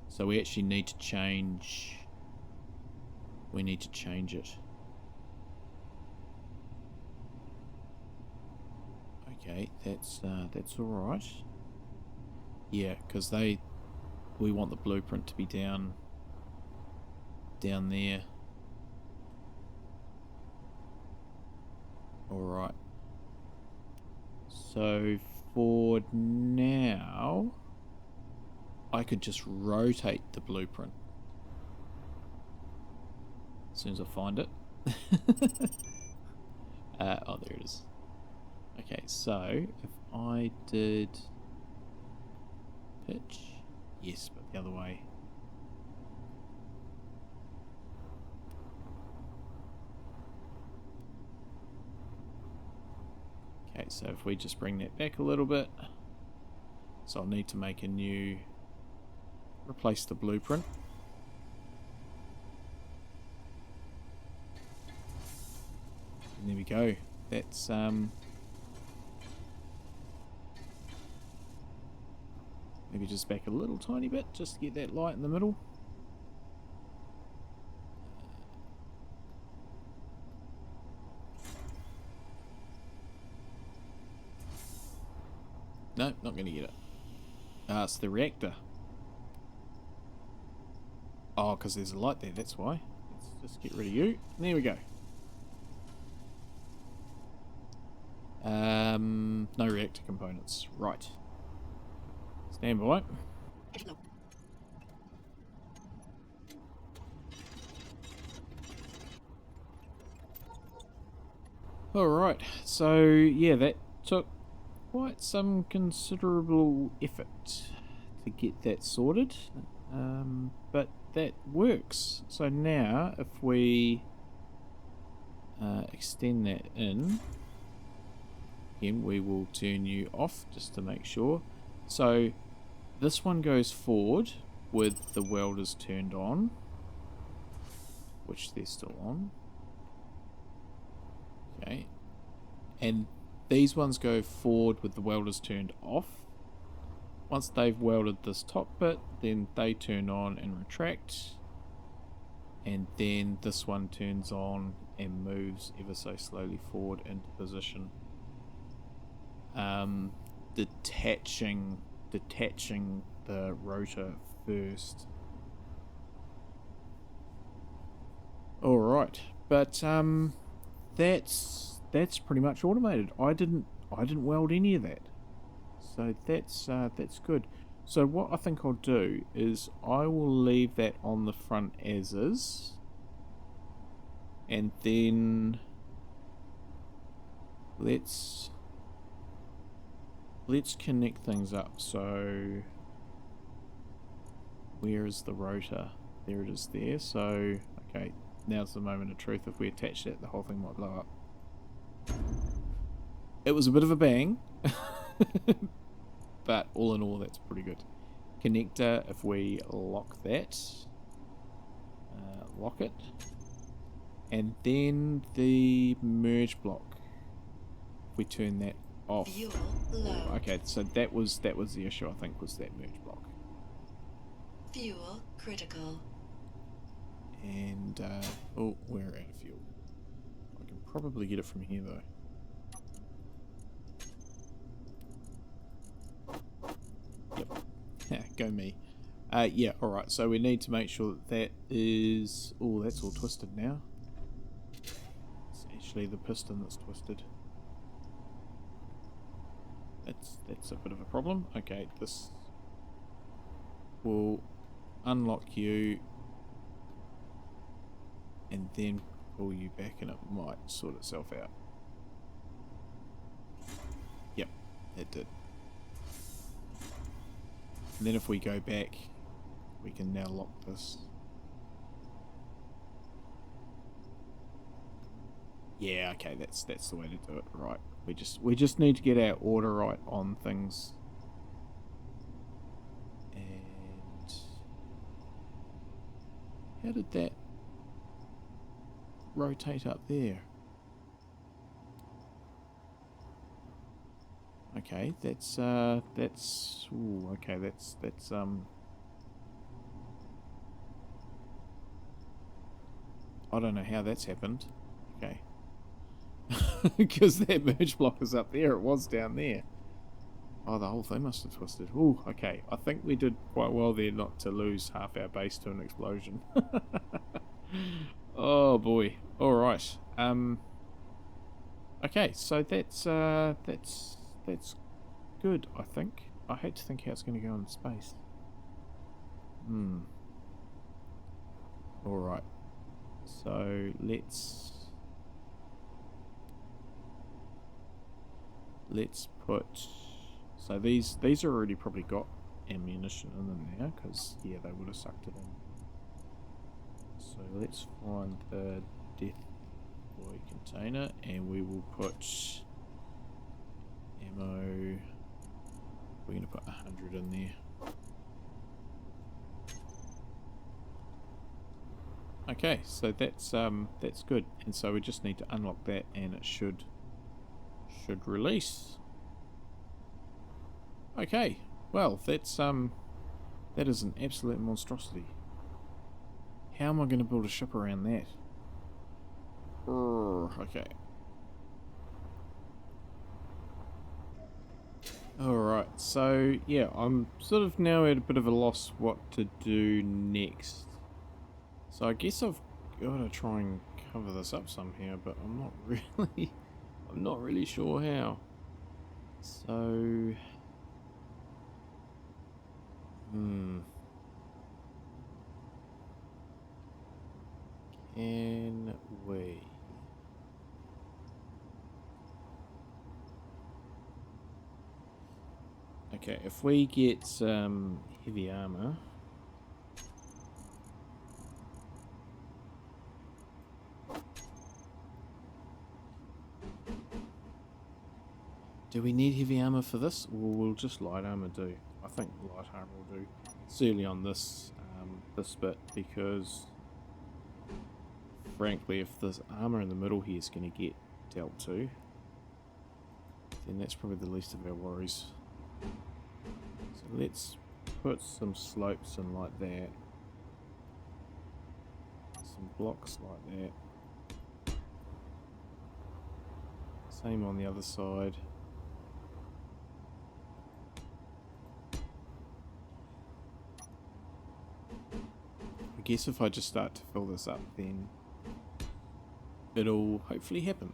So we actually need to change, we need to change it. Okay, that's all right. Yeah, because we want the blueprint to be down there. All right. So for now, I could just rotate the blueprint as soon as I find it. Oh, there it is. Okay, so if I did pitch, yes, but the other way. Okay, so if we just bring that back a little bit, so I'll need to make a new, replace the blueprint. And there we go. That's maybe just back a little tiny bit, just to get that light in the middle. No, not going to get it. It's the reactor. Oh, because there's a light there, that's why. Let's just get rid of you. There we go. No reactor components. Right. Stand by. Alright, so yeah, that took quite some considerable effort to get that sorted. But that works. So now, if we extend that in, again, we will turn you off just to make sure. So this one goes forward with the welders turned on, which they're still on. Okay, and these ones go forward with the welders turned off. Once they've welded this top bit, then they turn on and retract, and then this one turns on and moves ever so slowly forward into position. Detaching the rotor first. All right, but that's pretty much automated. I didn't weld any of that, so that's good. So what I think I'll do is I will leave that on the front as is, and then let's connect things up. So where is the rotor? There it is there. So okay, now's the moment of truth. If we attach that, the whole thing might blow up. It was a bit of a bang, but all in all, that's pretty good. Connector, if we lock that, lock it, and then the merge block, if we turn that off. Fuel low. Okay, so that was the issue, I think, was that merge block. Fuel critical. And oh, we're out of fuel. I can probably get it from here though. Yep. Go me. Yeah, alright, so we need to make sure that is... Oh, that's all twisted now. It's actually the piston that's twisted. That's a bit of a problem. Okay, this will unlock you and then pull you back, and it might sort itself out. Yep, it did. And then if we go back, we can now lock this. Yeah, okay, that's the way to do it. Right. We just need to get our order right on things. And how did that? rotate up there? Okay, that's ooh, okay, that's I don't know how that's happened. Okay. Because that merge block is up there, it was down there. Oh, the whole thing must have twisted. Ooh, okay. I think we did quite well there not to lose half our base to an explosion. Oh boy. Alright. Okay, so that's good, I think. I hate to think how it's gonna go in space. Alright. So let's put, so these are already probably got ammunition in them now, because yeah, they would have sucked it in. So let's find the Death Buoy container and we will put ammo. We're going to put 100 in there. Okay, so that's good, and so we just need to unlock that and it should release. Okay, well that's that is an absolute monstrosity. How am I going to build a ship around that? Okay. Alright, so yeah, I'm sort of now at a bit of a loss what to do next. So I guess I've got to try and cover this up somehow, but I'm not really sure how. So can we? Okay, if we get heavy armor. Do we need heavy armor for this, or will just light armor do? I think light armor will do. Certainly on this this bit, because frankly, if this armor in the middle here is going to get dealt to, then that's probably the least of our worries. So let's put some slopes in like that, some blocks like that. Same on the other side. I guess if I just start to fill this up, then it'll hopefully happen.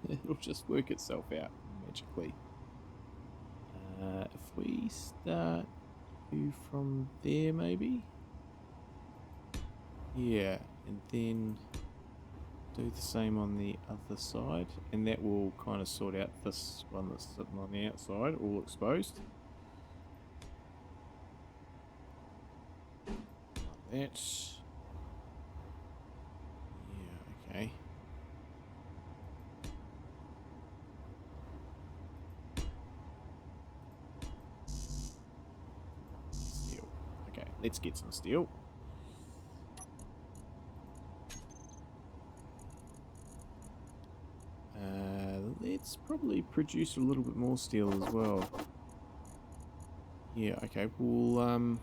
It'll just work itself out magically. If we start you from there, maybe? Yeah, and then do the same on the other side, and that will kind of sort out this one that's sitting on the outside, all exposed. Like that. Yeah, okay. Steel. Okay, let's get some steel. Let's probably produce a little bit more steel as well. Yeah, okay, we'll in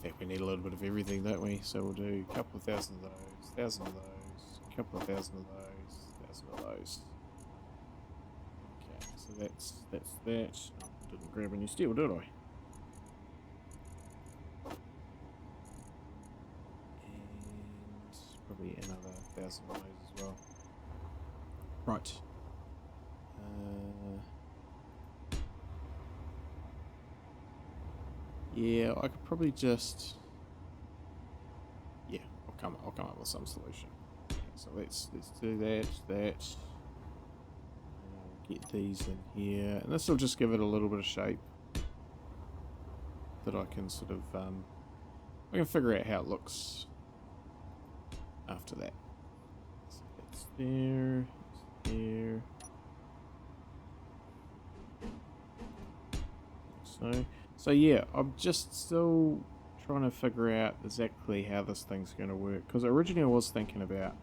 fact we need a little bit of everything, don't we? So we'll do a couple of thousand of those, 1,000 of those, a couple of thousand of those, 1,000 of those. Okay, so that's that. Oh, didn't grab any steel, did I? And probably another 1,000 of those as well. Right. Yeah, I could probably just. Yeah, I'll come up with some solution. Okay, so let's do that. Get these in here, and this will just give it a little bit of shape that I can sort of I can figure out how it looks after that. So that's there. Here. So yeah, I'm just still trying to figure out exactly how this thing's going to work. Because originally I was thinking about,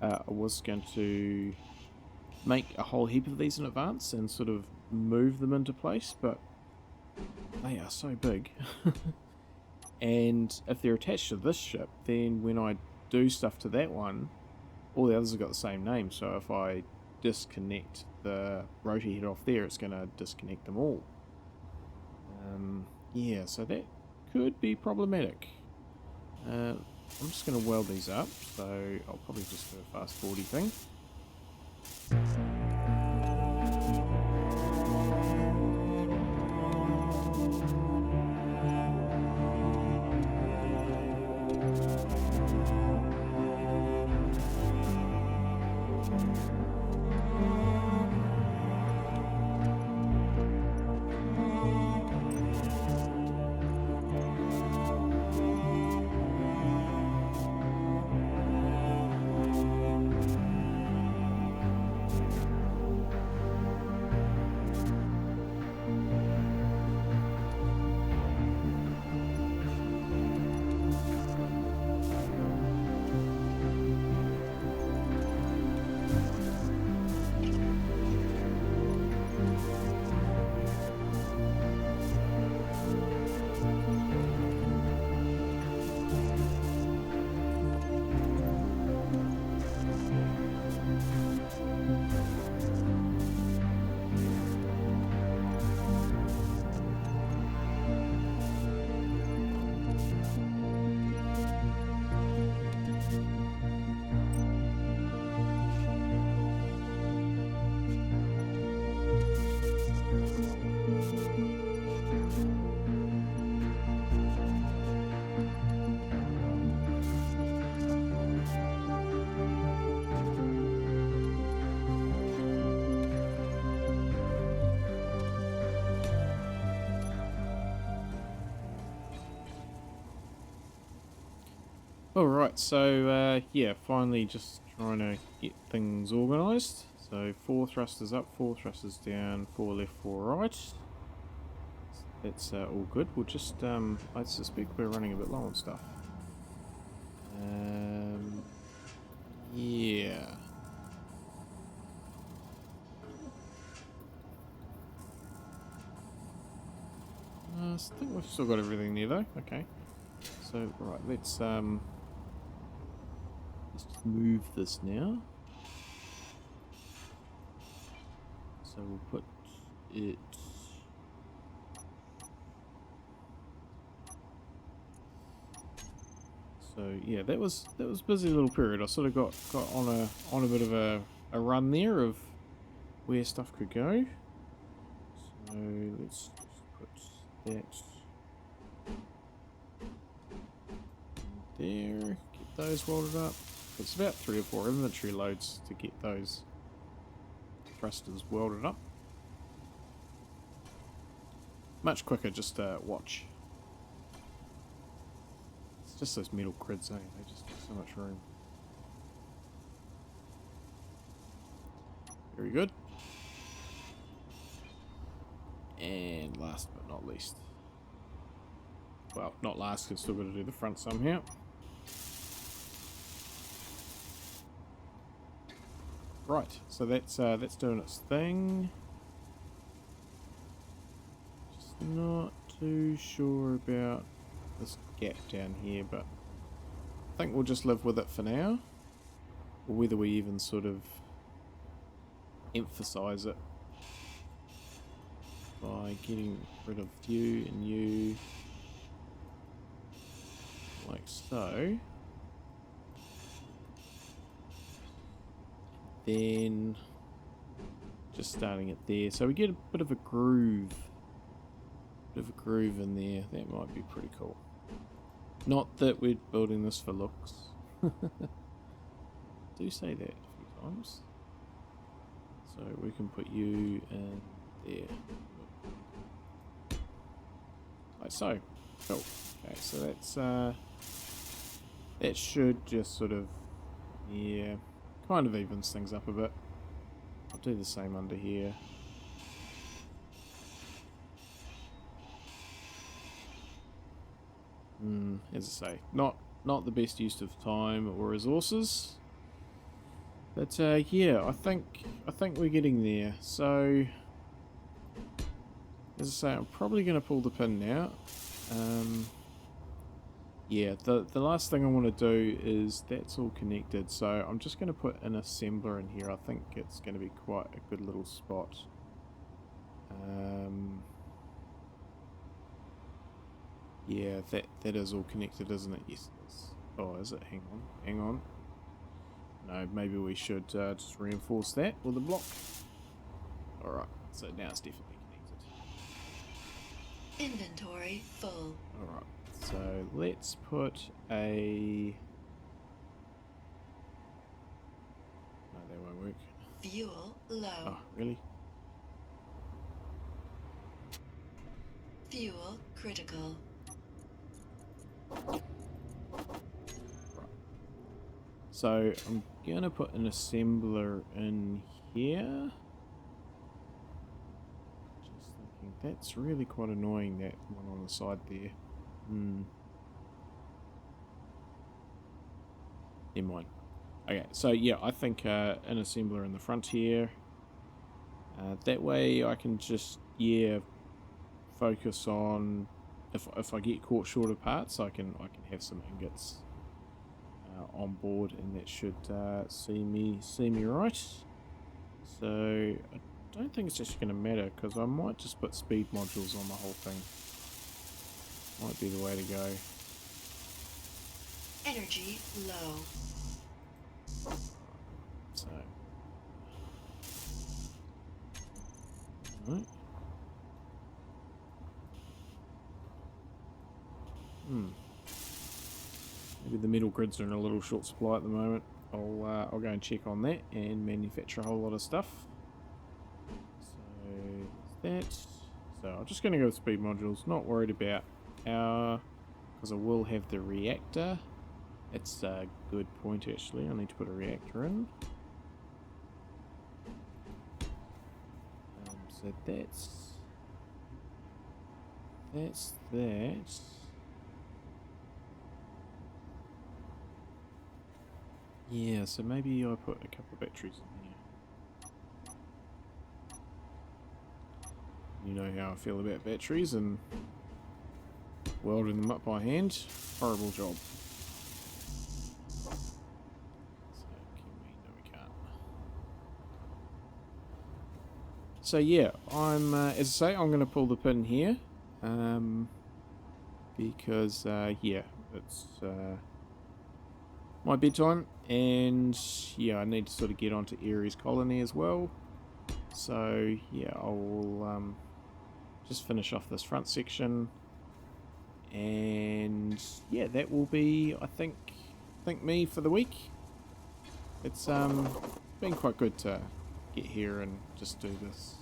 I was going to make a whole heap of these in advance and sort of move them into place, but they are so big. And if they're attached to this ship, then when I do stuff to that one, all the others have got the same name, so if I disconnect the rotor head off there, it's going to disconnect them all. Yeah, so that could be problematic. I'm just going to weld these up, so I'll probably just do a fast 40 thing. Alright, so yeah, finally just trying to get things organised. So 4 thrusters up, 4 thrusters down, 4 left, 4 right. That's all good. We'll just, I suspect we're running a bit low on stuff. Yeah. I think we've still got everything there though. Okay. So, right, let's just move this now. So we'll put it. So yeah, that was a busy little period. I sort of got on a bit of a run there of where stuff could go. So let's just put that there. Get those welded up. It's about 3 or 4 inventory loads to get those thrusters welded up. Much quicker just to watch. It's just those metal grids, eh? They just take so much room. Very good. And last but not least. Well, not last, because still got to do the front somehow. Right, so that's doing its thing. Just not too sure about this gap down here, but I think we'll just live with it for now. Or whether we even sort of emphasize it by getting rid of you and you, like so. Then just starting it there, so we get a bit of a groove in there. That might be pretty cool. Not that we're building this for looks. Do say that a few times. So we can put you in there, like so. Cool. Okay, so that's that should just sort of, yeah, kind of evens things up a bit. I'll do the same under here. As I say, not the best use of time or resources. But yeah, I think we're getting there. So as I say, I'm probably going to pull the pin now. Yeah, the last thing I want to do is that's all connected, so I'm just going to put an assembler in here. I think it's going to be quite a good little spot. Yeah, that is all connected, isn't it? Yes, it is. Oh, is it? Hang on. No, maybe we should just reinforce that with a block. Alright, so now it's definitely connected. Inventory full. Alright, so let's put a... No, that won't work. Fuel low. Oh, really? Fuel critical. So I'm gonna put an assembler in here. Just thinking that's really quite annoying, that one on the side there. Never mind. Okay, so yeah, I think an assembler in the front here. That way I can just focus on if I get caught short of parts, I can have some ingots on board, and that should see me right. So I don't think it's actually going to matter, because I might just put speed modules on the whole thing. Might be the way to go. Energy low. So right. Maybe the metal grids are in a little short supply at the moment. I'll go and check on that and manufacture a whole lot of stuff. So that. So I'm just going to go with speed modules. Not worried about power, because I will have the reactor. It's a good point actually. I need to put a reactor in. So that's that. Yeah, so maybe I put a couple of batteries in here. You know how I feel about batteries and welding them up by hand. Horrible job. So can we? No, we can't. So yeah, I'm as I say, I'm going to pull the pin here, because yeah, it's my bedtime, and yeah, I need to sort of get onto Ares colony as well. So yeah, I will just finish off this front section, and yeah, that will be, I think me for the week. It's been quite good to get here and just do this,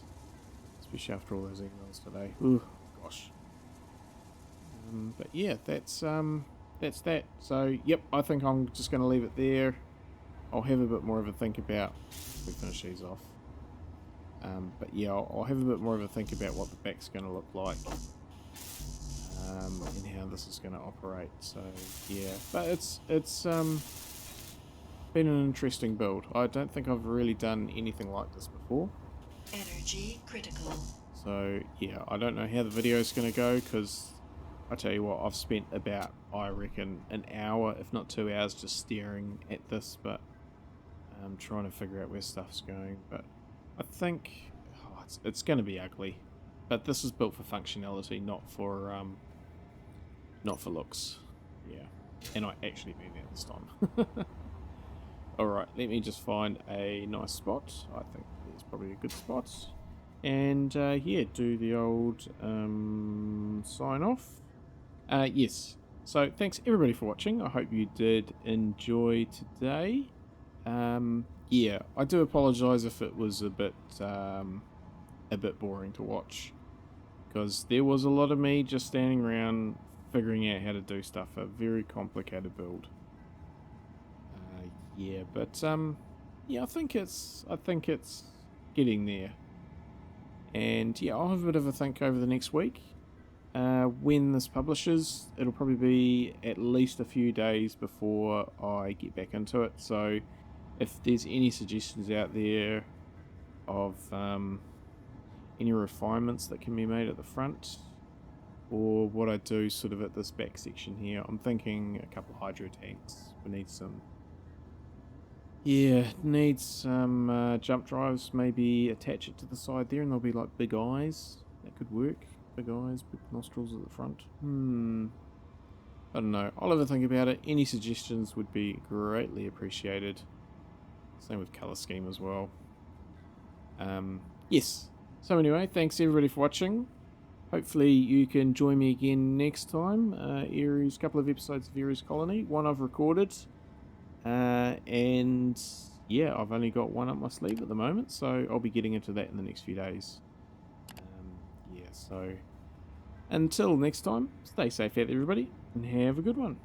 especially after all those emails today. Ooh, gosh. But yeah, that's that. So yep, I think I'm just going to leave it there. I'll have a bit more of a think about, we finish these off. But yeah, I'll have a bit more of a think about what the back's going to look like, and how this is going to operate. So yeah, but it's been an interesting build. I don't think I've really done anything like this before. Energy critical. So yeah, I don't know how the video is going to go, because I tell you what, I've spent about, I reckon, an hour, if not 2 hours, just staring at this, but I'm trying to figure out where stuff's going. But I think it's going to be ugly. But this is built for functionality, not for looks. Yeah, and I actually mean that this time. Alright, let me just find a nice spot. I think there's probably a good spot. And yeah, do the old sign off. Yes, so thanks everybody for watching. I hope you did enjoy today. Yeah, I do apologise if it was a bit boring to watch, because there was a lot of me just standing around figuring out how to do stuff. A very complicated build. Yeah, but yeah, I think it's getting there. And yeah, I'll have a bit of a think over the next week. when this publishes, it'll probably be at least a few days before I get back into it. So if there's any suggestions out there of any refinements that can be made at the front, or what I do sort of at this back section here, I'm thinking a couple of hydro tanks. We need some, need some jump drives, maybe attach it to the side there, and there'll be like big eyes. That could work. Big eyes, big nostrils at the front. I don't know. I'll have a think about it. Any suggestions would be greatly appreciated. Same with colour scheme as well. Yes. So anyway, thanks everybody for watching. Hopefully you can join me again next time. Ares, couple of episodes of Ares Colony. One I've recorded. And yeah, I've only got one up my sleeve at the moment, so I'll be getting into that in the next few days. So until next time, stay safe out there everybody, and have a good one.